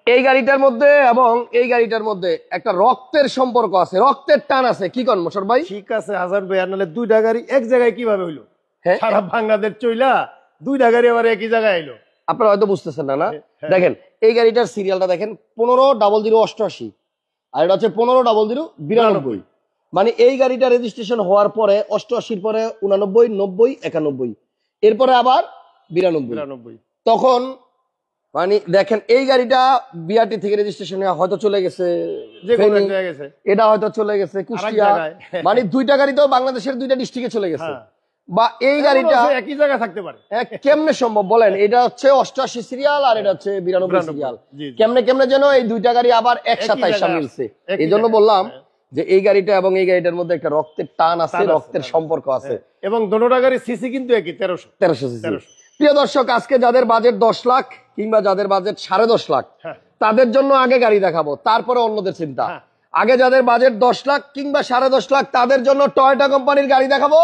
এই গাড়িটার মধ্যে এবং এই গাড়িটার মধ্যে একটা রক্তের সম্পর্ক আছে, রক্তের টান আছে, কি কোন মোশাররফ ভাই? ঠিক আছে হাসান ভাই, নাহলে দুইটা গাড়ি এক জায়গায় কিভাবে হইলো? হ্যাঁ, সারা বাংলাদেশ চইলা দুইটা গাড়ি আবার একই জায়গায় এলো। আপনারা হয়তো বুঝতেছেন না। দেখেন এই গাড়িটার সিরিয়ালটা দেখেন 150088, আর এটা হচ্ছে 150092। মানে এই গাড়িটা রেজিস্ট্রেশন হওয়ার পরে 88 পরে 89, 90, 91, এরপরে আবার 92। তখন মানে দেখেন এই গাড়িটা বিআরটি থেকে রেজিস্ট্রেশন হয়তো চলে গেছে, এটা হয়তো চলে গেছে কুষ্টিয়া, মানে দুইটা গাড়ি তো বাংলাদেশের দুইটা ডিস্ট্রিক্টে চলে গেছে। বা এই গাড়িটা একই জায়গায় থাকতে পারে, কেমনে সম্ভব বলেন? এটা হচ্ছে 88 সিরিয়াল আর এটা হচ্ছে 92 সিরিয়াল, কেমনে যেন এই দুইটা গাড়ি আবার একসাথে এসে মিলছে। এই জন্য বললাম যে এই গাড়িটা এবং এই গাড়িটার মধ্যে একটা রক্তের টান আছে, রক্তের সম্পর্ক আছে। এবং দুটোটা গাড়ি সিসি কিন্তু একই, 1300 সিসি। প্রিয় দর্শক, আজকে যাদের বাজেট 10 লাখ কিংবা যাদের বাজেট 10.5 লাখ, তাদের জন্য আগে গাড়ি দেখাবো, তারপরে অন্যদের চিন্তা। আগে যাদের বাজেট 10 লাখ কিংবা 10.5 লাখ, তাদের জন্য টয়োটা কোম্পানির গাড়ি দেখাবো,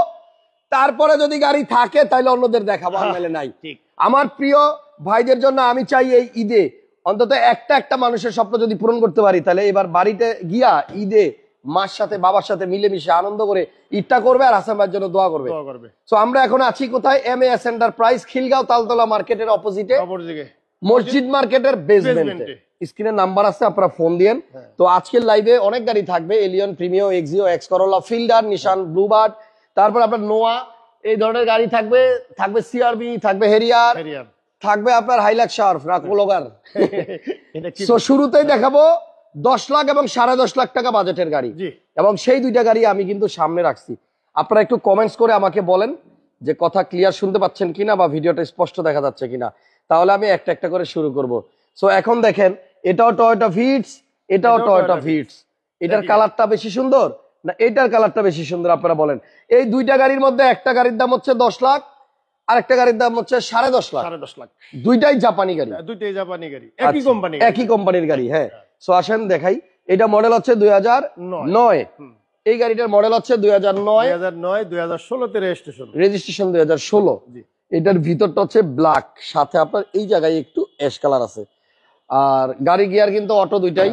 তারপরে যদি গাড়ি থাকে তাহলে অন্যদের দেখাবো, আর নাহলে নাই। আমার প্রিয় ভাইদের জন্য আমি চাই এই ঈদে অন্তত একটা মানুষের স্বপ্ন যদি পূরণ করতে পারি, তাহলে এবার বাড়িতে গিয়া ঈদে মার সাথে বাবার সাথে মিলেমিশে আনন্দ করে ঈদটা করবে, আর হাসান ভাইয়ের জন্য দোয়া করবে। তো আমরা এখন আছি কোথায়? MAS এন্টারপ্রাইজ, খিলগাঁও তালতলা মার্কেটের অপোজিটে, মসজিদ মার্কেটের বেসমেন্টে। স্ক্রিনে নাম্বার আছে, আপনারা ফোন দিয়েন। তো আজকের লাইভে অনেক গাড়ি থাকবে, Allion, Premio, Axio, X Corolla, Fielder, Nissan Bluebird, তারপর আপনার নোয়া, এই ধরনের গাড়ি থাকবে, থাকবে সিআরবি, থাকবে হেরিয়ার, থাকবে আপনার হাইলাক্স শার্ফ, রাকুলোগার। তো শুরুতেই দেখাবো 10 লাখ এবং 10.5 লাখ টাকা বাজেটের গাড়ি, এবং সেই দুইটা গাড়ি আমি কিন্তু সামনে রাখছি। আপনারা একটু কমেন্টস করে আমাকে বলেন যে কথা ক্লিয়ার শুনতে পাচ্ছেন কিনা বা ভিডিওটা স্পষ্ট দেখা যাচ্ছে কিনা, তাহলে আমি একটা করে শুরু করব। সো এখন দেখেন, এটাও টয়োটা ভিটস, এটাও টয়োটা ভিটস। এটার কালারটা বেশি সুন্দর না এটার কালারটা বেশি সুন্দর? আপনারা বলেন। এই দুইটা গাড়ির মধ্যে একটা গাড়ির দাম হচ্ছে 10 লাখ, আর একটা গাড়ির দাম হচ্ছে 10.5 লাখ। দুইটাই জাপানি গাড়ি, একই কোম্পানির গাড়ি। হ্যাঁ, সো আসেন দেখাই। এটা মডেল হচ্ছে 2009, এই গাড়িটার মডেল হচ্ছে 2009, 2016 রেজিস্ট্রেশন 2016। এটার ভিতরটা হচ্ছে ব্ল্যাক, সাথে আপনার এই জায়গায় একটু অ্যাশ কালার আছে, আর গাড়ি গিয়ার কিন্তু অটো দুইটাই।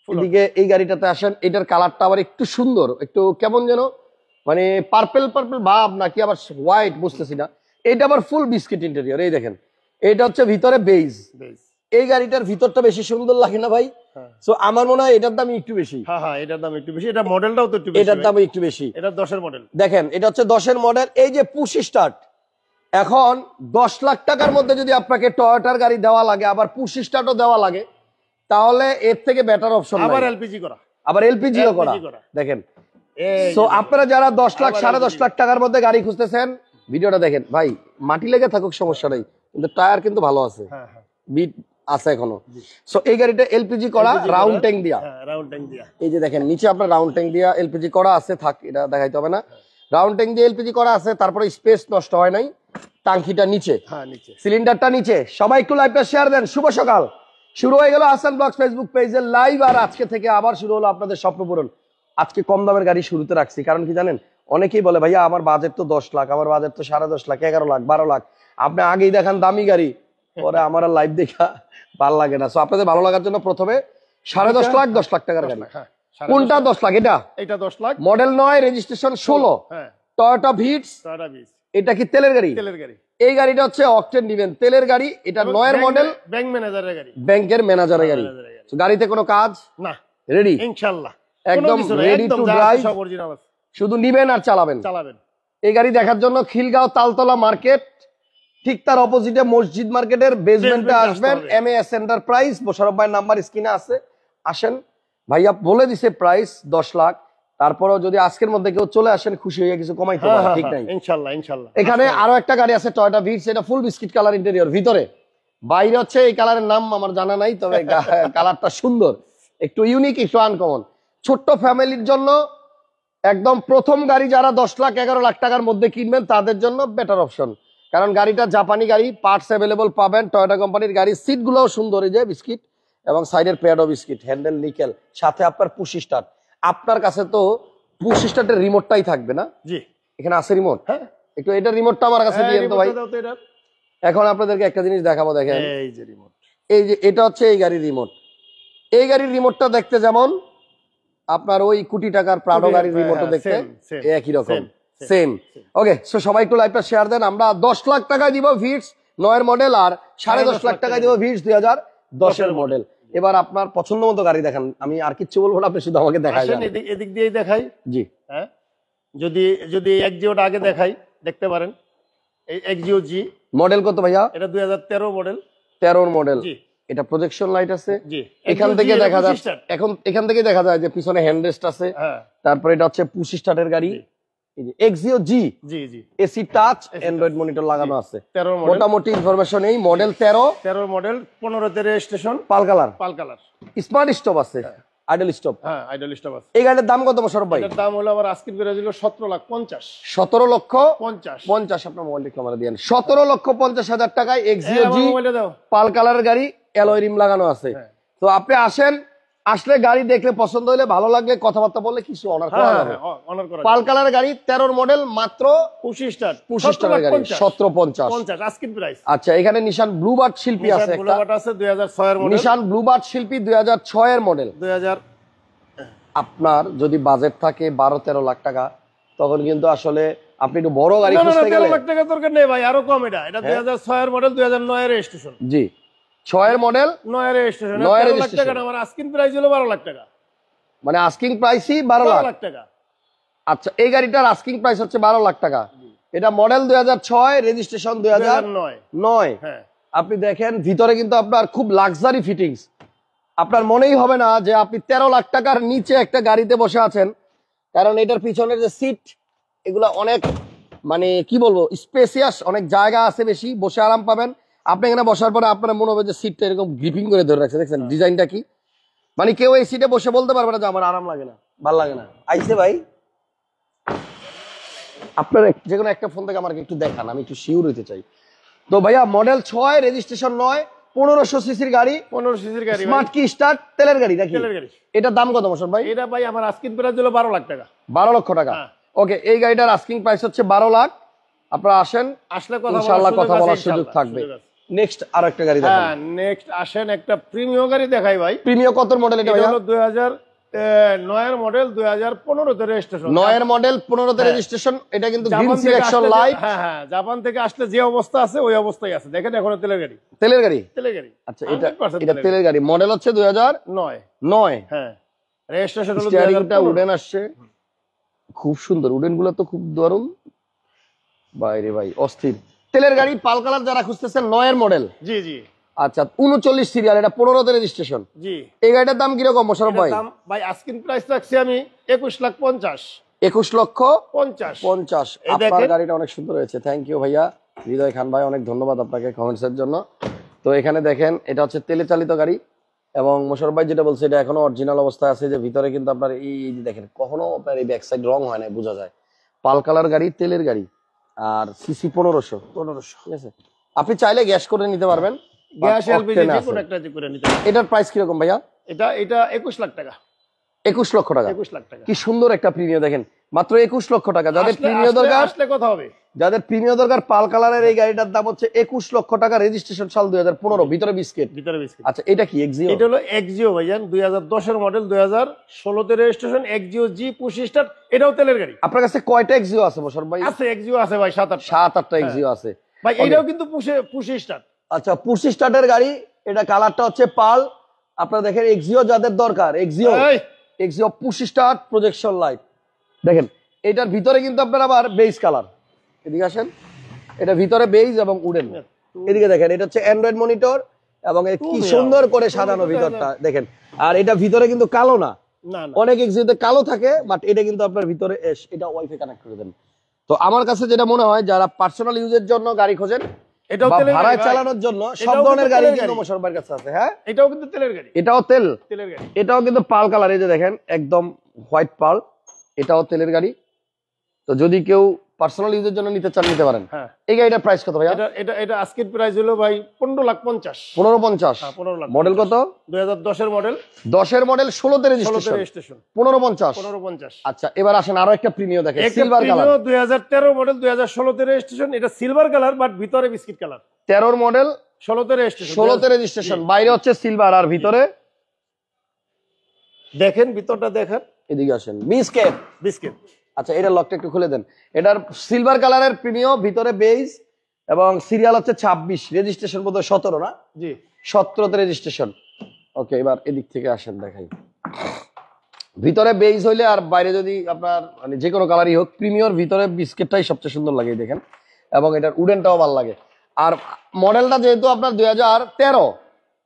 এদিকে এই গাড়িটাতে আসেন, এটার কালারটা আবার একটু সুন্দর, একটু কেমন যেন মানে পার্পল ভাব নাকি আবার হোয়াইট, বুঝতেছি না। এটা আবার ফুল বিস্কিট ইন্টেরিয়র। এই দেখেন, এটা হচ্ছে ভিতরে বেজ। এই গাড়িটার ভিতরটা বেশি সুন্দর লাগে না ভাই? সো আমার মনে হয় এটার দাম একটু বেশি। এটার দাম একটু বেশি, এটা মডেলটাও তো একটু বেশি, এটার দাম একটু বেশি। এটা 10 এর মডেল। দেখেন, এটা হচ্ছে 10 এর মডেল। এই যে পুশ স্টার্ট, এখন 10 লাখ টাকার মধ্যে যদি আপনাকে টয়োটার গাড়ি দেওয়া লাগে, আবার পুশ স্টার্টও দেওয়া লাগে, তাহলে এর থেকে বেটার অপশন আবার এলপিজি করা, আবার এলপিজিও করা। দেখেন, সো আপনারা যারা 10 লাখ 10.5 লাখ টাকার মধ্যে গাড়ি খুঁজতেছেন, ভিডিওটা দেখেন। ভাই মাটি লেগে থাকুক সমস্যা নেই, কিন্তু টায়ার কিন্তু ভালো আছে, বিট আছে এখনো। সো এই গাড়িটা এলপিজি করা, রাউন্ড ট্যাঙ্ক দিয়া। এই যে দেখেন নিচে আপনার রাউন্ড ট্যাঙ্ক দিয়া এলপিজি করা আছে, থাক এটা দেখাইতে হবে না। রাউন্ড ট্যাঙ্ক দিয়ে এলপিজি করা আছে, তারপরে স্পেস নষ্ট হয় নাই, টাঙ্কিটা নিচে, সিলিন্ডারটা নিচে। সবাই একটু লাইভটা শেয়ার দেন। শুভ সকাল, শুরু হয়ে গেল হাসান ব্লগস ফেসবুক পেজের লাইভ, আর আজকে থেকে আবার শুরু হলো আপনাদের স্বপ্ন পূরণ। আজকে কম দামের গাড়ি শুরুতে রাখছি, কারণ কি জানেন, অনেকেই বলে ভাইয়া আমার বাজেট তো 10 লাখ, আমার বাজেট তো 10.5 লাখ, 11 লাখ, 12 লাখ, আপনি আগেই দেখান দামি গাড়ি, পরে আমার লাইভ দেখা ভালো লাগে না। সো আপনাদের ভালো লাগার জন্য প্রথমে 10.5 লাখ 10 লাখ টাকার গাড়ি। কোনটা 10 লাখ? এটা 10 lakh, model 9, registration 16, Toyota Vitz. এটা কি তেলের গাড়ি? এই গাড়িটা হচ্ছে অকটেন ডিভেন তেলের গাড়ি। এটা 9 এর মডেল, ব্যাংক ম্যানেজারের গাড়ি, ব্যাংকের ম্যানেজারের গাড়ি। গাড়িতে কোনো কাজ না, রেডি ইনশাআল্লাহ, একদম রেডি টু ড্রাইভ, শুধু নিবেন আর চালাবেন। এই গাড়ি দেখার জন্য খিলগাঁও তালতলা মার্কেট, ঠিক তার অপোজিটে মসজিদ মার্কেটের বেসমেন্টে আসবেন। MAS এন্টারপ্রাইজ, মোশাররফ ভাইয়ের নাম্বার স্ক্রিনে আছে, আসেন। ভাইয়া বলে দিছে প্রাইস 10 লাখ, তারপরেও যদি আজকের মধ্যে কেউ চলে আসেন, খুশি হয়ে কিছু কমাইতে পারে, ঠিক নাই? ইনশাআল্লাহ। এখানে আরো একটা গাড়ি আছে টয়োটা ভিটস, এটা ফুল বিস্কিট কালার ইন্টেরিয়র, ভিতরে বাইরে হচ্ছে এই কালারের নাম আমার জানা নাই, তবে কালারটা সুন্দর, একটু ইউনিক, একটু আনকমন। ছোট্ট ফ্যামিলির জন্য একদম প্রথম গাড়ি, যারা 10 লাখ 11 লাখ টাকার মধ্যে কিনবেন তাদের জন্য বেটার অপশন, কারণ গাড়িটা জাপানি গাড়ি, পার্টস অ্যাভেলেবল পাবেন, টয়োটা কোম্পানির গাড়ি। সিটগুলোও সুন্দর, এই যে বিস্কিট, এবং সাইডের প্যাডও বিস্কিট, হ্যান্ডেল নিকেল, সাথে আপনার পুশ স্টার্ট। আপনার কাছে তো পুশ স্টার্টের রিমোটটাই থাকবে না? জি, এখানে আছে রিমোট। হ্যাঁ, একটু এটার রিমোটটা আমার কাছে দিয়েন তো ভাই। এখন আপনাদেরকে একটা জিনিস দেখাবো, দেখেন এই যে রিমোট, এই যে এটা হচ্ছে এই গাড়ির রিমোট। এই গাড়ির রিমোটটা দেখতে যেমন আপনার ওই কোটি টাকার প্রাডো গাড়ির রিমোটও দেখতে একই রকম, সেম। ওকে, সো সবাই একটু লাইভটা শেয়ার দেন। আমরা 10 লাখ টাকায় দিব ভিটস 9 মডেল, আর 10.5 লাখ টাকায় দিব ভিটস 2010 মডেল। এবার আপনার পছন্দ মতো গাড়ি দেখান, আমি আর কিচ্ছু বলবো না, আপনি শুধু আমাকে দেখাই দেন। এদিক দিয়েই দেখাই। জি, হ্যাঁ, যদি এক্সিওটা আগে দেখাই, দেখতে পারেন এই এক্সিও জি। মডেল কত ভাইয়া? এটা 2013 মডেল। 13 মডেল। জি, এটা প্রজেকশন লাইট আছে। জি, এখান থেকে দেখা যায়, এখান থেকে দেখা যায় যে পিছনে হ্যান্ডরেস্ট আছে। হ্যাঁ, তারপরে এটা হচ্ছে পুশ স্টার্টের গাড়ি। এই যে এক্সিও জি, জি জি, এসি টাচ, অ্যান্ড্রয়েড মনিটর লাগানো আছে। 13 মডেল। মোটামুটি ইনফরমেশন এই মডেল 13 মডেল, 15তে রেজিস্ট্রেশন, পাল কালার। স্মার্ট স্টপ আছে, আইডল স্টপ। হ্যাঁ, আইডল স্টপ আছে। এই গাড়ির দাম কত মোশাররফ ভাই? এটার দাম হলো আবার আজকের প্রাইস হলো 17,50,000। 17,50,000। আপনার মোবাইল একটু আমরা দিয়েন। 17,50,000 টাকায় এক্সিও জি পাল কালারের গাড়ি, অ্যালয় রিম লাগানো আছে। তো আপনি আসেন, আসলে গাড়ি দেখলে পছন্দ হলে, ভালো লাগলে, কথাবার্তা বললে কিছু অনার করা যাবে। পাল কালারের গাড়ি 13 মডেল, মাত্র 25 টাকার গাড়ি, 17,50,000 আজকের প্রাইস। আচ্ছা, এখানে নিশান ব্লুবার্ড শিল্পী আছে একটা। ব্লুবার্ড আছে 2006 এর মডেল। নিশান ব্লুবার্ড শিল্পী 2006 এর মডেল। 2000। আপনার যদি বাজেট থাকে 12-13 লাখ টাকা, তখন কিন্তু আসলে আপনি একটু বড় গাড়ি খুঁজতে গেলে 13 লাখ টাকা দরকার নেই ভাই, আরো কম। এটা 2006 এর মডেল, 2009 এর রেজিস্ট্রেশন। জি, 6 এর মডেল, 9 এর রেজিস্ট্রেশন। 9 এর 13 লাখ টাকা আমার আস্কিং প্রাইস হলো 12 লাখ টাকা। মানে আস্কিং প্রাইসই 12 লাখ টাকা। আচ্ছা, এই গাড়িটার আস্কিং প্রাইস হচ্ছে 12 লাখ টাকা। এটা মডেল 2006, রেজিস্ট্রেশন 2009। হ্যাঁ, আপনি দেখেন ভিতরে কিন্তু আপনার খুব লাক্সারি ফিটিংস। আপনার মনেই হবে না যে আপনি 13 লাখ টাকার নিচে একটা গাড়িতে বসে আছেন, কারণ এটার পিছনের যে সিট, এগুলা অনেক, মানে কি বলবো, স্পেসিয়াস, অনেক জায়গা আছে বেশি, বসে আরাম পাবেন। আপনি এখানে বসার পরে আপনার মনে হবে যে সিটটা এরকম গ্রিপিং করে ধরে রাখছে। দেখছেন ডিজাইনটা কি, মানে কেউ এই সিটে বসে বলতে পারবে না যে আমার আরাম লাগে না, ভাল লাগে না। আইসে ভাই, আপনার যে কোনো একটা ফোন থেকে আমাকে একটু দেখান, আমি একটু শিওর হইতে চাই। তো ভাইয়া মডেল 6, রেজিস্ট্রেশন 9, 1500 সিসির গাড়ি, 1500 সিসির গাড়ি, স্মার্ট কি স্টার্ট, তেলের গাড়ি নাকি? তেলের গাড়ি। এটার দাম কত মোশাররফ ভাই? এটা ভাই আমার আস্কিং প্রাইস হলো 12 লাখ টাকা। 12 লক্ষ টাকা। ওকে, এই গাড়িটার আস্কিং প্রাইস হচ্ছে 12 লাখ। আপনারা আসেন, আসলে কথা ইনশাআল্লাহ কথা বলার সুযোগ থাকবে। নেক্সট আর একটা গাড়ি দেখান। হ্যাঁ, নেক্সট আসেন একটা প্রিমিয়াম গাড়ি দেখাই ভাই। প্রিমিয়াম কত মডেল এটা ভাইয়া? 2009 এর মডেল, 2015 তে রেজিস্ট্রেশন। 9 এর মডেল, 15 তে রেজিস্ট্রেশন। এটা কিন্তু গ্রিন সিলেকশন লাইট। হ্যাঁ হ্যাঁ, জাপান থেকে আসলে যে অবস্থা আছে ওই অবস্থায় আছে। দেখেন এখনো তেলের গাড়ি। তেলের গাড়ি? তেলের গাড়ি। আচ্ছা, এটা তেলের গাড়ি। মডেল হচ্ছে 2009। হ্যাঁ, রেজিস্ট্রেশন হলো স্টিয়ারিংটা উডেন আসছে, খুব সুন্দর। উডেন গুলো তো খুব দারুণ, বাইরে ভাই অস্থির। তেলের গাড়ি পাল কালার যারা খুঁজতেছেন, 9 এর মডেল। জি জি। আচ্ছা, 39 সিরিয়াল, এটা 15 তে রেজিস্ট্রেশন। জি। এই গাড়িটার দাম কিরকম মোশাররফ ভাই? দাম ভাই আস্কিং প্রাইস রাখছি আমি 21,50,000। 21,50,000। আপনার গাড়িটা অনেক সুন্দর হয়েছে। থ্যাংক ইউ ভাইয়া, হৃদয় খান ভাই, অনেক ধন্যবাদ আপনাকে কমেন্টস এর জন্য। তো এখানে দেখেন, এটা হচ্ছে তেলে চালিত গাড়ি, এবং মোশাররফ ভাই যেটা বলছে এটা এখনো অরিজিনাল অবস্থায় আছে। যে ভিতরে কিন্তু আপনার এই দেখেন, কখনো আপনার এই ব্যাক সাইড রং হয় না, বোঝা যায়। পাল কালার গাড়ি, তেলের গাড়ি, আর সিসি 1500। ঠিক আছে, আপনি চাইলে গ্যাস করে নিতে পারবেন, গ্যাস এলপিজি যে কোনো একটা করে নিতে পারবেন। এটার প্রাইস কিরকম ভাইয়া? এটা 21 লাখ টাকা। 21 লক্ষ টাকা। 21 লাখ টাকা। কি সুন্দর একটা প্রিমিয়াম, দেখেন মাত্র 21 লক্ষ টাকা। যাদের প্রিমিয়াম দরকার, আসলে কথা হবে। যাদের প্রিমিয়াম দরকার, পাল কালারের এই গাড়িটার দাম হচ্ছে 21 লক্ষ টাকা। রেজিস্ট্রেশন সাল 2015, ভিতরে বিস্কিট। আচ্ছা, এটা কি এক্সিও? এটা হলো এক্সিও ভাইজান, 2010 এর মডেল, 2016 তে registration, Axio G push start. এটাও তেলের গাড়ি। আপনার কাছে কয়টা এক্সিও আছে মোশাররফ ভাই? আছে, এক্সিও আছে ভাই 7-8টা। 7-8টা এক্সিও আছে ভাই। এটাও কিন্তু পুশ স্টার্ট। আচ্ছা, পুশ স্টার্টের গাড়ি। এটা কালারটা হচ্ছে পাল। আপনারা দেখেন, এক্সিও যাদের দরকার, Axio push start, projection light. দেখেন এটার ভিতরে কিন্তু আপনার আবার বেজ কালার। এদিকে আসেন, এটা ভিতরে বেজ এবং উডেন। এদিকে দেখেন, এটা হচ্ছে অ্যান্ড্রয়েড মনিটর, এবং কি সুন্দর করে সাজানো ভিতরটা দেখেন। আর এটা ভিতরে কিন্তু কালো না, অনেক এক্সিওতে কালো থাকে, বাট এটা কিন্তু আপনার ভিতরে এটা ওয়াইফাই কানেক্ট করে দেন। তো আমার কাছে যেটা মনে হয়, যারা পার্সোনাল ইউজের জন্য গাড়ি খোঁজেন, এটাও ভাড়ায় চালানোর জন্য, সব ধরনের গাড়ি কিন্তু মোশাররফের কাছে আছে। হ্যাঁ, এটাও কিন্তু তেলের গাড়ি। এটাও তেলের গাড়ি। এটাও কিন্তু পাল কালার। এই যে দেখেন, একদম হোয়াইট পাল। এটাও তেলের গাড়ি। তো যদি কেউ পার্সোনাল ইউজের জন্য নিতে চান নিতে পারেন। হ্যাঁ, এই গাড়িটার প্রাইস কত ভাইয়া? এটা আজকের প্রাইস হলো ভাই 15,50,000। 1550। 15,50,000। মডেল কত? 2010 এর মডেল। 10 এর মডেল, 16তে 16 রেজিস্ট্রেশন। রেজিস্ট্রেশন। 1550। 1550। আচ্ছা, এবার আসেন আরো একটা প্রিমিয়াম দেখেন, একটা সিলভার কালার। প্রিমিও 2013 মডেল, 2016 তে রেজিস্ট্রেশন। এটা সিলভার কালার বাট ভিতরে বিস্কিট কালার। 13 মডেল, 16 তে রেজিস্ট্রেশন। 16তে রেজিস্ট্রেশন, বাইরে হচ্ছে সিলভার আর ভিতরে দেখেন ভিতরটা দেখেন। এদিকে আসেন, বিস্কিট। বিস্কিট। আচ্ছা, এটা লকটা একটু খুলে দেন। এটার সিলভার কালারের প্রিমিয়াম, ভিতরে বেজ এবং সিরিয়াল হচ্ছে 26, রেজিস্ট্রেশন বোধহয় 17 না? জি, 17তে রেজিস্ট্রেশন। ওকে, এবার এদিক থেকে আসেন দেখাই। ভিতরে বেজ হইলে আর বাইরে যদি আপনার মানে যে কোনো কালারই হোক, প্রিমিয়র ভিতরে বিস্কিটটাই সবচেয়ে সুন্দর লাগে দেখেন, এবং এটার উডেনটাও ভালো লাগে। আর মডেলটা যেহেতু আপনার 2013,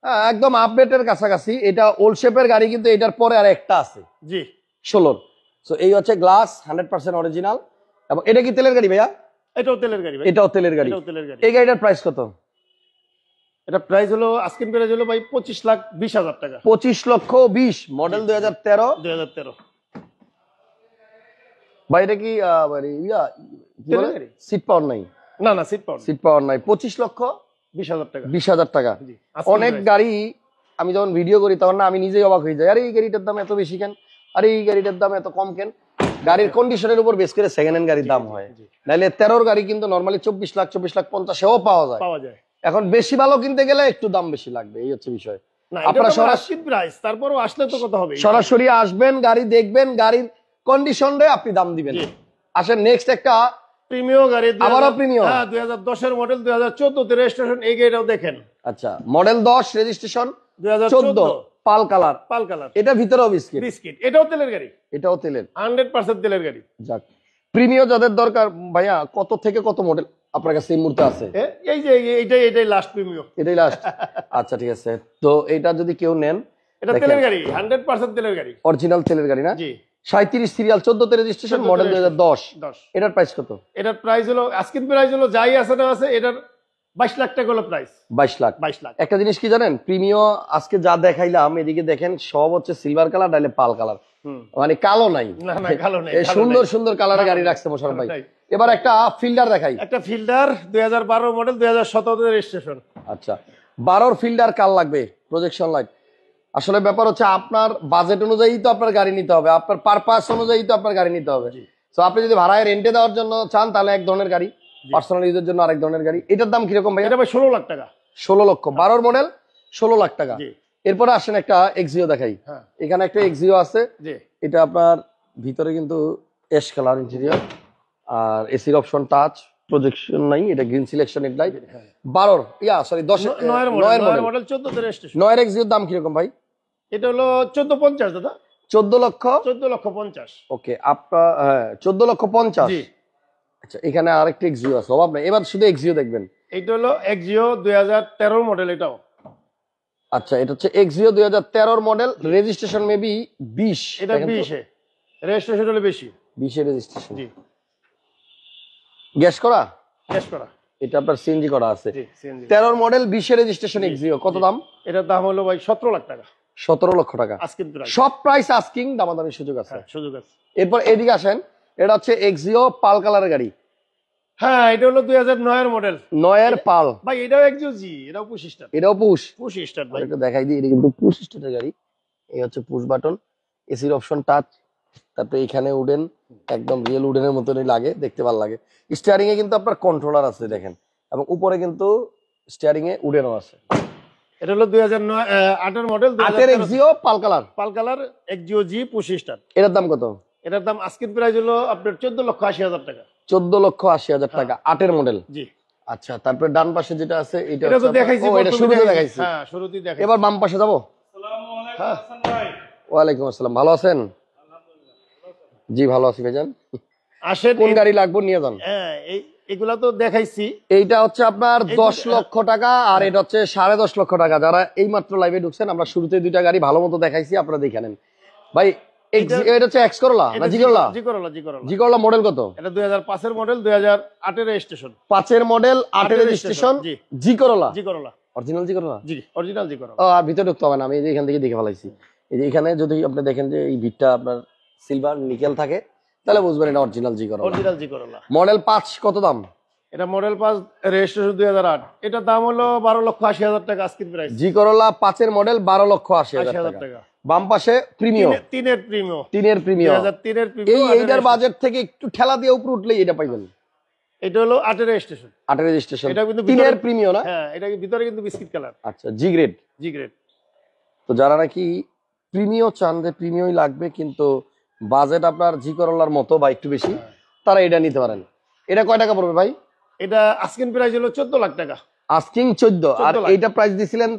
হ্যাঁ একদম আপডেটের কাছাকাছি। এটা ওল্ড শেপের গাড়ি, কিন্তু এটার পরে আর একটা আছে জি, 16। সো এই হচ্ছে গ্লাস 100% অরিজিনাল। এবং এটা কি তেলের গাড়ি ভাইয়া? এটাও তেলের গাড়ি ভাই। এটাও তেলের গাড়ি। এটাও তেলের গাড়ি। এই গাড়িটার প্রাইস কত? এটা প্রাইস হলো আজকের প্রাইস হলো ভাই 25,20,000 টাকা। 25,20,000, মডেল 2013। 2013। ভাই এটা কি তেলের গাড়ি? সিট পাওয়ার নাই? না না, সিট পাউন্ড। সিট পাওয়ার নাই। 25,20,000 টাকা। 20,000 টাকা। জি, আজকের অনেক price। গাড়ি আমি যখন ভিডিও করি তখন না আমি নিজেই অবাক হয়ে যাই, আরে এই গাড়িটার দাম এত বেশি কেন, আরে এই গাড়িটার দাম এত কম কেন। গাড়ির কন্ডিশনের উপর বেস করে সেকেন্ড হ্যান্ড গাড়ির দাম হয়। জি। নাইলে 13 গাড়ি কিন্তু নরমালি 24 লাখ 24,50,000-এও পাওয়া যায়। পাওয়া যায়। এখন বেশি ভালো কিনতে গেলে একটু দাম বেশি লাগবে, এই হচ্ছে বিষয়। না, আপনারা এটা তো আজকের প্রাইস, তারপরও আসলে তো কত হবে? সরাসরি আসবেন, গাড়ি দেখবেন, গাড়ির কন্ডিশনে আপনি দাম দিবেন। জি। আসেন নেক্সট একটা প্রিমিও গাড়ি। আবারও প্রিমিও। হ্যাঁ, 2010 এর মডেল, 2014 তে রেজিস্ট্রেশন। এই গাড়িটাও দেখেন। আচ্ছা, মডেল 10, রেজিস্ট্রেশন 2014। 14, পাল কালার। Pearl colour. এটা ভিতরেও বিস্কিট। বিস্কিট। এটাও তেলের গাড়ি। এটাও তেলের। 100% তেলের গাড়ি। যাক, প্রিমিও যাদের দরকার ভাইয়া, কত থেকে কত মডেল আপনার কাছে এই মুহূর্তে আছে? এই যে এইটাই লাস্ট প্রিমিও। এটাই লাস্ট। আচ্ছা ঠিক আছে, তো এটা যদি কেউ নেন, এটা তেলের গাড়ি, 100% তেলের গাড়ি। অরিজিনাল তেলের গাড়ি না? জি। 37 সিরিয়াল, 14তে রেজিস্ট্রেশন, মডেল 2010। 10। এটার প্রাইস কত? এটার প্রাইস হলো আজকের প্রাইস হলো যাই আছে না আছে, এটার 22 লাখ টাকা হলো প্রাইস। 22 লাখ। 22 লাখ। একটা জিনিস কি জানেন, প্রিমিও আজকে যা দেখাইলাম এদিকে দেখেন সব হচ্ছে সিলভার কালার, নাইলে পাল কালার, মানে কালো নাই। না না, কালো নেই। এই সুন্দর সুন্দর কালারের গাড়ি রাখছে মোশাররফ ভাই। এবার একটা ফিল্ডার দেখাই। একটা ফিল্ডার 2012 মডেল, 2017 তে রেজিস্ট্রেশন। আচ্ছা, 12 ফিল্ডার কার লাগবে? Projection light. আসলে ব্যাপার হচ্ছে আপনার বাজেট অনুযায়ী তো আপনার গাড়ি নিতে হবে, আপনার পারপাস অনুযায়ী তো আপনার গাড়ি নিতে হবে। তো আপনি যদি ভাড়ায় রেন্টে দেওয়ার জন্য চান তাহলে এক ধরনের গাড়ি, পার্সোনাল ইউজের জন্য আরেক ধরনের গাড়ি। এটার দাম কিরকম ভাই? এটা ভাই 16 লাখ টাকা। 16 লক্ষ। 12 মডেল, 16 লাখ টাকা। জি। এরপরে আসেন একটা এক্সিও দেখাই। হ্যাঁ। এখানে একটা এক্সিও আছে। জি। এটা আপনার ভিতরে কিন্তু অ্যাশ কালার ইন্টেরিয়র, আর এসির অপশন টাচ, প্রজেকশন নাই, এটা green selection headlight. 12 sorry 10 9 model. Model 14 তে রেজিস্ট্রেশন। 9 এক্সিওর দাম কিরকম ভাই? এটা হলো 14,50 দাদা। 14 লক্ষ। 14,50,000। ওকে, আপনার 14,50,000। জি। আচ্ছা, এখানে আরেকটা এক্সিও আছে, অভাব নাই। এবার শুধু এক্সিও দেখবেন। এটা হলো এক্সিও 2013 মডেল। এটাও আচ্ছা, এটা হচ্ছে এক্সিও 2013 মডেল, রেজিস্ট্রেশন মেবি 20। এটা 20 এ রেজিস্ট্রেশন হলো বেশি। 20 এর রেজিস্ট্রেশন। জি। গ্যাস করা? গ্যাস করা। এটা আপনার সিএনজি করা আছে। জি, সিএনজি। 13 মডেল, 20 এর রেজিস্ট্রেশন এক্সিও। কত দাম? এটার দাম হলো ভাই 17 লাখ টাকা। 17 লক্ষ টাকা। আজকের প্রাইস। সব প্রাইস আস্কিং, দামাদামির সুযোগ আছে। হ্যাঁ, সুযোগ আছে। এরপর এদিকে আসেন, এটা হচ্ছে এক্সিও পাল কালারের গাড়ি। হ্যাঁ, এটা হলো 2009 এর মডেল। 9 এর পাল। ভাই এটাও এক্সিও জি, এটাও পুশ স্টার্ট। এটাও পুশ। পুশ স্টার্ট ভাই। এটা দেখাই দিই, এটা কিন্তু পুশ স্টার্টের গাড়ি। এই হচ্ছে পুশ বাটন, এসির অপশন টাচ, তারপরে এখানে উডেন, একদম রিয়েল উডেনের মতনই লাগে, দেখতে ভালো লাগে। স্টিয়ারিং এ কিন্তু আপনার কন্ট্রোলার আছে দেখেন, এবং উপরে কিন্তু স্টিয়ারিং এ উডেনও আছে। এটা হলো 2008 এর মডেল। 8 এর Axio pearl colour. Pearl colour Axio G push start. এটার দাম কত? এটার দাম আজকের প্রাইস হলো আপনার 14,80,000 টাকা। 14,80,000 টাকা, 8 এর মডেল। জি। আচ্ছা, তারপরে ডান পাশে যেটা আছে এটা এটা তো হচ্ছে দেখাইছি, ও, এটা শুরুতে দেখাইছি। হ্যাঁ, শুরুতেই দেখাইছি। এবার বাম পাশে যাবো। আসসালামু আলাইকুম হাসান ভাই। ওয়ালাইকুম আসসালাম, ভালো আছেন? জি ভালো আছি ভাইজান। আসেন, কোন গাড়ি লাগবে নিয়ে যান। হ্যাঁ, এগুলা তো দেখাইছি। এইটা হচ্ছে আপনার 10 লক্ষ টাকা, আর এটা হচ্ছে 10.5 লক্ষ টাকা। যারা এই মাত্র লাইভে ঢুকছেন, আমরা শুরুতে দুইটা গাড়ি ভালো মতো দেখাইছি, আপনারা দেখে নেন ভাই। এটা হচ্ছে এক্স করলা না জি করলা? জি করলা, জি করলা। জি করলা মডেল কত? এটা 2005 এর মডেল, 2008 এর রেজিস্ট্রেশন। 5 এর মডেল, 8 এর রেজিস্ট্রেশন। জি। জি করলা, জি করলা। অরিজিনাল জি করলা। জি, অরিজিনাল জি করলা। ও, আর ভিতরে ঢুকতে হবে না, আমি এই যে এখান থেকে দেখে ফেলাইছি। এই যে এখানে যদি আপনি দেখেন যে এই ভিটটা আপনার সিলভার নিকেল থাকে, তাহলে বুঝবেন এটা অরিজিনাল জি করোলা। অরিজিনাল জি করোলা। মডেল 5 কত দাম? এটা মডেল 5 রেজিস্ট্রেশন 2008, এটা দাম হলো 12,80,000 টাকা আস্কিং প্রাইস। জি করোলা 5 এর মডেল 12,80,000 80,000 টাকা। টাকা। বাম পাশে প্রিমিয়াম, তিনের প্রিমিয়াম, 2003 এর প্রিমিয়াম। এইটার বাজেট থেকে একটু ঠেলা দিয়ে উপরে উঠলেই এটা পাইবেন। এটা হলো 8 এর রেজিস্ট্রেশন। 8 এর রেজিস্ট্রেশন, এটা কিন্তু 3 এর প্রিমিয়াম না? হ্যাঁ, এটা ভিতরে কিন্তু বিস্কিট কালার। আচ্ছা, জি গ্রেড। জি গ্রেড। তো যারা নাকি প্রিমিয়াম চান, যে প্রিমিয়ামই লাগবে কিন্তু বাজেট আপনার জি করোলার মতো বা একটু বেশি, তারা এটা নিতে পারেন। এটা কয় টাকা পড়বে ভাই? এটা আস্কিং প্রাইস হলো 14 লাখ টাকা। আস্কিং 14, আর 14 লাখ। এইটা প্রাইস দিছিলেন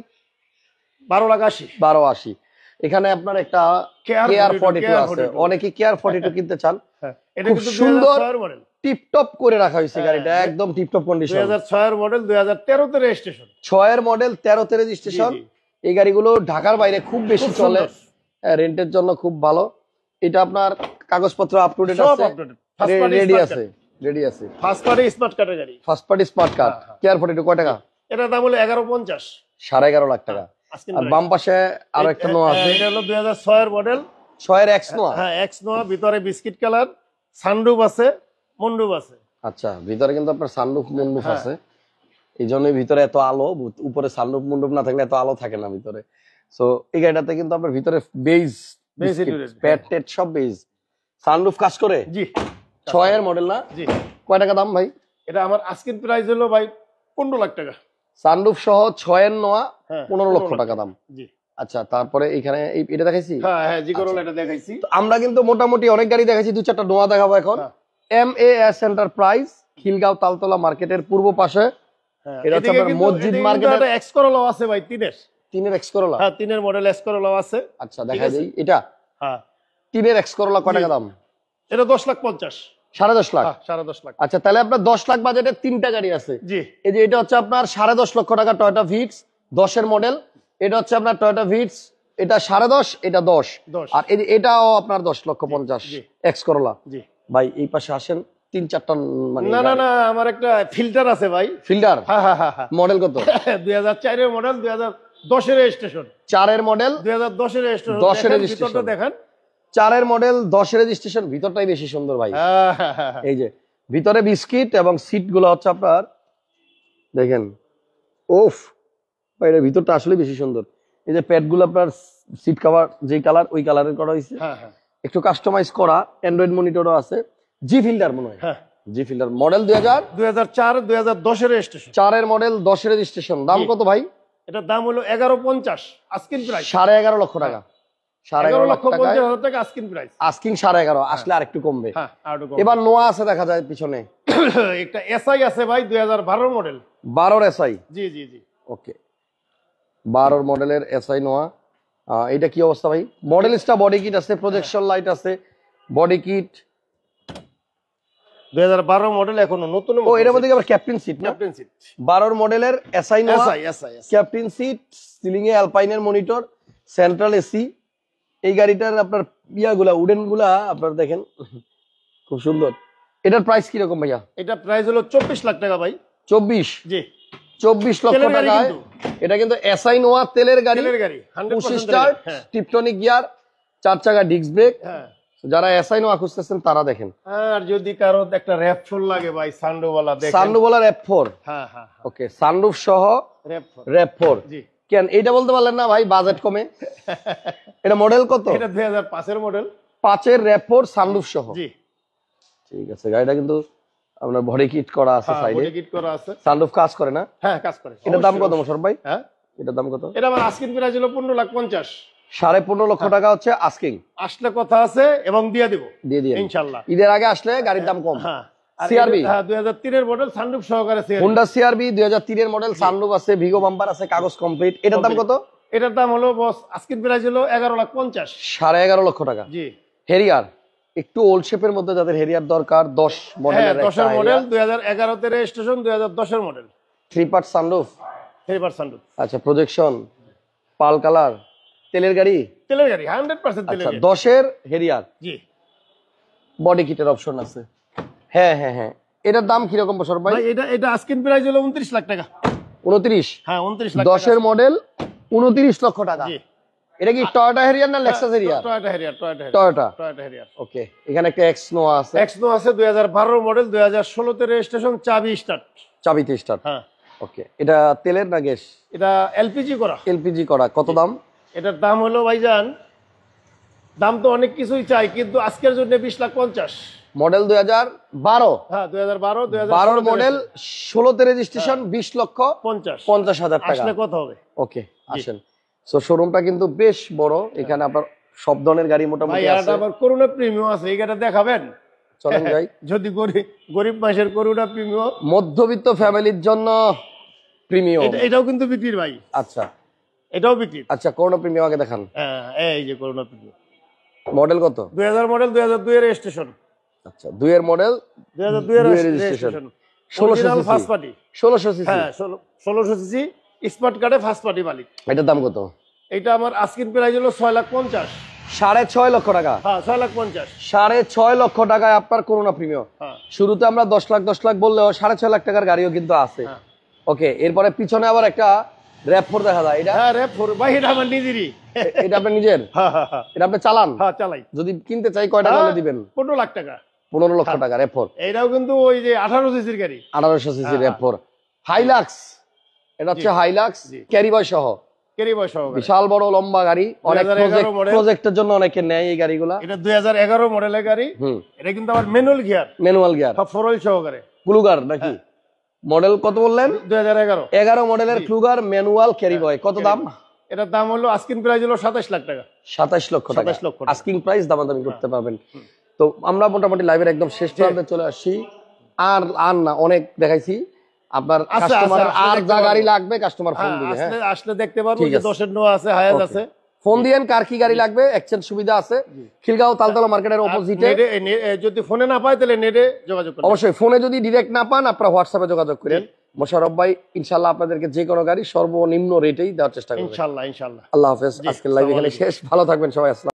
12,80,000। 12,80,000। এখানে আপনার একটা কেয়ার 42 আছে, অনেকে কেয়ার 42 কিনতে চান। হ্যাঁ, এটা খুব কিন্তু সুন্দর 2006 এর মডেল। টিপটপ করে রাখা হয়েছে গাড়িটা, একদম টিপটপ কন্ডিশন। 2006 এর মডেল, 2013 তে রেজিস্ট্রেশন। 6 এর মডেল, 13 তে রেজিস্ট্রেশন। জি, জি। এই গাড়িগুলো ঢাকার বাইরে খুব বেশি খুব চলে, সুন্দর। রেন্টের জন্য খুব ভালো। এটা আপনার কাগজপত্র আপ টু ডেট সব আছে, updated। First party ready smart আছে, রেডি আছে। ফার্স্ট পার্টি স্মার্ট কার্ডের গাড়ি। First party smart card. Care 42 কয় টাকা? এটা দাম হলো 11,50,000। 11.5 লাখ টাকা। আস্কিং আর প্রাইস। বাম পাশে আরো একটা নোয়া আছে, এটা হলো 2006 এর মডেল। 6 এর এক্স নোয়া। হ্যাঁ, এক্স নোয়া, ভিতরে বিস্কিট কালার, সানরুফ আছে, মুন্ডুপ আছে। আচ্ছা, ভিতরে কিন্তু আপনার সানরুফ মুন্ডুপ আছে, এই জন্যই ভিতরে এত আলো। উপরে সানরুফ মুন্ডুপ না থাকলে এত আলো থাকে না ভিতরে। সো এই গাড়িটাতে কিন্তু আপনার ভিতরে বেজ, প্যাড টেড সব বেজ। সানরুফ কাজ করে। জি। 6 এর মডেল না? জি। কয় টাকা দাম ভাই? এটা আমার আস্কিং প্রাইস হলো ভাই 15 লাখ টাকা। সানরুফ সহ 6 এর নোয়া, হ্যাঁ, 15 লক্ষ টাকা দাম। জি। আচ্ছা, তারপরে এখানে এটা দেখাইছি। হ্যাঁ হ্যাঁ, জি করোলা এটা দেখাইছি। তো আমরা কিন্তু মোটামুটি অনেক গাড়ি দেখাইছি, 2-4টা নোয়া দেখাবো এখন। MAS এন্টারপ্রাইজ, খিলগাঁও তালতলা মার্কেটের পূর্ব পাশে। হ্যাঁ, এটা হচ্ছে আপনার মসজিদ মার্কেটের। এটা এক্স করোলা আছে ভাই, তিনের। 3 এর এক্স করোলা। হ্যাঁ, তিনের মডেল এক্স করোলা আছে। আচ্ছা, দেখাই দেই এটা। হ্যাঁ, 3 এর এক্স করোলা কয় টাকা দাম? এটা 10,50,000। 10.5 লাখ। হ্যাঁ, 10.5 লাখ। আচ্ছা, তাহলে আপনার 10 লাখ বাজেটের 3টা গাড়ি আছে। জি। এই যে এটা হচ্ছে আপনার 10.5 লক্ষ টাকা টয়োটা ভিটস, 10 এর মডেল। এটা হচ্ছে আপনার টয়োটা ভিটস, এটা 10.5, এটা 10। 10। আর এই যে এটাও আপনার 10,50,000 জি। X Corolla. জি। ভাই এই পাশে আসেন, 3-4টা মানে না না না, আমার একটা ফিল্টার আছে ভাই। ফিল্টার। হ্যাঁ হ্যাঁ হ্যাঁ। মডেল কত? 2004 এর মডেল, 2010 এর রেজিস্ট্রেশন। 4 এর মডেল, 2010 এর রেজিস্ট্রেশন। 10 এর রেজিস্ট্রেশন। ভিতরটা দেখেন। 4 এর মডেল, 10 এর রেজিস্ট্রেশন। ভিতরটাই বেশি সুন্দর ভাই। হ্যাঁ হ্যাঁ হ্যাঁ। এই যে ভিতরে বিস্কিট এবং সিট গুলো হচ্ছে আপনার, দেখেন, ওফ ভাই, এর ভিতরটা আসলে বেশি সুন্দর। এই যে প্যাড গুলো আপনার, সিট কভার যে কালার, ওই কালারের করা হয়েছে। হ্যাঁ হ্যাঁ। একটু কাস্টমাইজ করা, অ্যান্ড্রয়েড মনিটরও আছে। জি ফিল্টার মনে হয়। হ্যাঁ, জি ফিল্টার, মডেল 2004, 2010 এর রেজিস্ট্রেশন। 4 এর মডেল, 10 এর রেজিস্ট্রেশন। দাম কত ভাই? এটার দাম হলো 11,50,000 আস্কিং প্রাইস। 11.5 লক্ষ টাকা। 11.5 লক্ষ টাকা 11,50,000 টাকা আস্কিং প্রাইস। আস্কিং 11.5, আসলে আর একটু কমবে। হ্যাঁ, আর একটু কম। এবার নোয়া আছে দেখা যায় পিছনে, একটা এসআই আছে ভাই, 2012 মডেল। 12 এসআই। জি জি জি। ওকে, 12 মডেলের এসআই নোয়া। এটা কি অবস্থা ভাই? মডেলিস্টা বডি কিট আছে, প্রজেকশন লাইট আছে, বডি কিট। 2012 মডেল, এখনো নতুন। ও, এর মধ্যে কি আবার ক্যাপ্টেন সিট না? Captain seat. 12 মডেলের SI Noah, SI SI. Captain seat, ceiling এ অ্যালপাইনের মনিটর, সেন্ট্রাল এসি। এই গাড়িটার আপনার ইয়াগুলা, উডেন গুলা আপনার দেখেন, খুব সুন্দর। এটার প্রাইস কি রকম ভাইয়া? এটা প্রাইস হলো 24 লাখ টাকা ভাই। 24? জি। 24 লক্ষ তেলের গাড়ি টাকায়। কিন্তু। এটা কিন্তু এসআই নোয়া, তেলের গাড়ি, তেলের গাড়ি, 100% স্টার্ট, হ্যাঁ। টিপটনিক গিয়ার, 4 চাকা ডিস্ক ব্রেক। হ্যাঁ। যারা এসআই নোয়া খুঁজতেছেন তারা দেখেন। আর যদি কারো একটা র‍্যাপ ফুল লাগে ভাই, সানরুফওয়ালা দেখেন। সানরুফওয়ালা র‍্যাপ4। হ্যাঁ হ্যাঁ। ওকে, সানরুফ সহ র‍্যাপ ফুল। র‍্যাপ4। জি। কেন এইটা বলতে পারলেন না ভাই, বাজেট কমে? এটা মডেল কত? এটা 2005 এর মডেল। 5 এর র‍্যাপ4 সানরুফ সহ। জি। ঠিক আছে, গাড়িটা কিন্তু আপনার বডি কিট করা আছে হ্যাঁ, সাইডে। বডি কিট করা আছে। সানরুফ কাজ করে না? হ্যাঁ, কাজ করে। এটার দাম কত মোশারফ ভাই? হ্যাঁ, এটার দাম কত? এটা আমার আস্কিং প্রাইস হলো 15,50,000। 15.5 লক্ষ টাকা হচ্ছে আস্কিং। আসলে কথা আছে এবং দিয়ে দিব দিয়ে দিয়ে ইনশাআল্লাহ। ঈদের আগে আসলে গাড়ির দাম কম। হ্যাঁ। সিআরবি। হ্যাঁ, 2003 এর মডেল, সানরুফ সহকারে সিআরবি। হোন্ডা সিআরবি 2003 এর মডেল, সানরুফ আছে, ভিগো বাম্পার আছে, কাগজ কমপ্লিট। এটার দাম কত? এটার দাম হলো বস, আস্কিং প্রাইস হলো 11,50,000। 11.5 লক্ষ টাকা। জি। হেরিয়ার, একটু ওল্ড শেপের মধ্যে যাদের হেরিয়ার দরকার, 10 হ্যাঁ, মডেলের 10 এর মডেল, 2011 তে রেজিস্ট্রেশন, 2010 এর মডেল। 3 part sunroof. 3 সানরুফ। আচ্ছা, প্রজেকশন, পাল কালার, তেলের গাড়ি। তেলের গাড়ি, 100% তেলের আচ্ছা, গাড়ি। 10 এর হেরিয়ার, জি। বডি কিটের অপশন আছে। হ্যাঁ হ্যাঁ হ্যাঁ। এটার দাম কি রকম বছর ভাই? ভাই এটা আস্কিং প্রাইস হলো 29 লাখ টাকা। 29? হ্যাঁ, 29 লাখ। 10 এর মডেল, 29 লক্ষ টাকা। জি। এটা কি টয়োটা হ্যারিয়ার না Lexus Harrier? Toyota Harrier, Toyota. Toyota Harrier. Okay, এখানে একটা এক্স নোয়া আছে, এক্সনো আছে 2012 মডেল, 2016 তে রেজিস্ট্রেশন, চাবি স্টার্ট। চাবিতে স্টার্ট। হ্যাঁ, ওকে, এটা তেলের না গ্যাস? এটা এলপিজি করা। এলপিজি করা। কত দাম? এটার দাম হলো ভাইজান, দাম তো অনেক কিছুই চাই, কিন্তু আজকের জন্য 20,50,000। মডেল 2012? হ্যাঁ, 2012, 12 মডেল, 16তে রেজিস্ট্রেশন, 20,50,000 টাকা। আসলে কত হবে? ওকে, আসেন। সো শোরুমটা কিন্তু বেশ বড়, এখানে আপনার সব ধরনের গাড়ি ভাই মোটামুটি আর আছে। আবার করোনা প্রিমিয়াম আছে, এই গাড়িটা দেখাবেন? চলেন যাই। যদি গরিব মাসের করোনা প্রিমিয়াম, মধ্যবিত্ত ফ্যামিলির জন্য প্রিমিয়াম। এটাও কিন্তু বিক্রির ভাই। আচ্ছা এটাও বিক্রির। আচ্ছা, করোনা প্রিমিয়াম আগে দেখান। হ্যাঁ, এই যে করোনা প্রিমিয়াম, মডেল কত? 2000 মডেল, 2002 এর রেজিস্ট্রেশন। আচ্ছা, 2 এর মডেল, 2002 এর 2 এর registration, 1600 original CC. First party. 1600 CC. হ্যাঁ, 1600 সিসি স্মার্ট কার্ডে ফার্স্ট পার্টি মালিক। এটার দাম কত? এটা আমার আস্কিং প্রাইস হলো 6,50,000। 6.5 লক্ষ টাকা। হ্যাঁ, 6,50,000। 6.5 লক্ষ টাকায় আপনার করোনা প্রিমিয়াম। হ্যাঁ, শুরুতে আমরা 10 লাখ বললেও 6.5 লাখ টাকার গাড়িও কিন্তু আছে। হ্যাঁ। ওকে, এরপরে পিছনে আবার একটা র‍্যাপ4 দেখা যায়। এটা হ্যাঁ রে ভাই, এটা আমার নিজেরই। এটা আপনি নিজের? হ্যাঁ, হ্যাঁ, হ্যাঁ। এটা আপনি চালান? হ্যাঁ, চালাই। যদি কিনতে চাই কয় টাকা হলে দিবেন? 15 লাখ টাকা। 15 লক্ষ টাকা র‍্যাপ4। এইটাও কিন্তু ওই যে 18 সিসির গাড়ি। 1800 সিসি হ্যাঁ, র‍্যাপ4। হাইলাক্স, এটা হচ্ছে হাইলাক্স জি। ক্যারিবয় সহ, কেরি বয়স সহকারে। বিশাল বড় লম্বা গাড়ি। অনেক 2011 মডেল। প্রজেক্টের জন্য অনেকে নেয় এই গাড়িগুলা। এটা 2011 মডেলের গাড়ি। এটা কিন্তু আবার ম্যানুয়াল গিয়ার, ম্যানুয়াল গিয়ার, সব 4 হুইল সহকারে। ক্লুগার নাকি? মডেল কত বললেন? 2011। 11 মডেলের ক্লুগার ম্যানুয়াল ক্যারিবয়। কত দাম? এটার দাম হলো আস্কিং প্রাইস হলো 27 লাখ টাকা। 27 লক্ষ টাকা 27 লক্ষ টাকা। আস্কিং প্রাইস, দামাদামি করতে পারবেন। তো আমরা মোটামুটি লাইভের একদম শেষ প্রান্তে চলে আসছি। আর আর না, অনেক দেখাইছি। আপনার আছে, কাস্টমার আছে, আর দেখতে যা গাড়ি পারবো। লাগবে কাস্টমার ফোন দিবে। হ্যাঁ, আসলে দেখতে পারবো ঠিক যে আছে। 10 এর নোয়া আছে, হায়াজ Okay. আছে। ফোন দিয়েন কার কি গাড়ি লাগবে, এক্সচেঞ্জ সুবিধা আছে। খিলগাঁও তালতলা মার্কেটের আর অপোজিটে। যদি ফোনে না পায় তাহলে নেটে যোগাযোগ করুন। অবশ্যই ফোনে যদি ডিরেক্ট না পান, আপনারা হোয়াটসঅ্যাপে যোগাযোগ করেন। মোশাররফ ভাই ইনশাআল্লাহ আপনাদেরকে যে কোনো গাড়ি সর্বনিম্ন রেটেই দেওয়ার চেষ্টা করবেন। ইনশাআল্লাহ, ইনশাআল্লাহ। আল্লাহ হাফেজ। আজকের লাইভ এখানে শেষ। ভালো থাকবেন সবাই। আসসালাম।